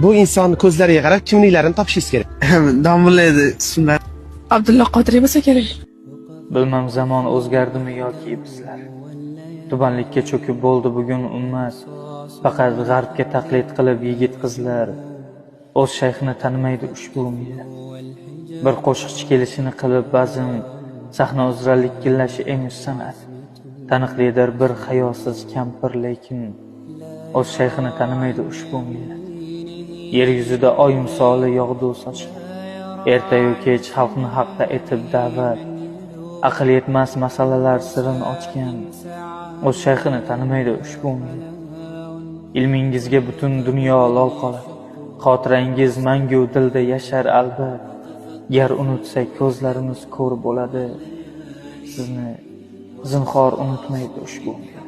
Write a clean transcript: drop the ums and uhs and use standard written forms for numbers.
Bu inson ko'zlariga qarab kimliklarini topishingiz kerak. Domlaydi ismlar. Abdulla Qodiriy bo'lsa kerak. Bilmam zamon o'zgardimi yoki bizlar. Tubanlikka cho'kib bo'ldi bugun ummat. Faqat g'arbga taqlid qilib yigit qizlar o'z shayxini tanimaydi ushbu millat. Bir qo'shiqchi kelishini qilib bazm sahna uzra likkillashi emish san'at. Taniqlidir bir hayosiz kampir lekin o'z shayxini tanimaydi ushbu millat. Yer yuzida oy misoli yog'du sochgan. Ertayu kech xalqni haqqa etib da'vat. Aql yetmas masalalar sirini ochgan. O'z shayxini tanimaydi ushbu millat. Ilmingizga butun dunyo lol qoladi. Xotirangiz mangu dilda yashar albat. Gar unutsak ko'zlarimiz ko'r bo'ladi. Sizni zinhor unutmaydi ushbu millat.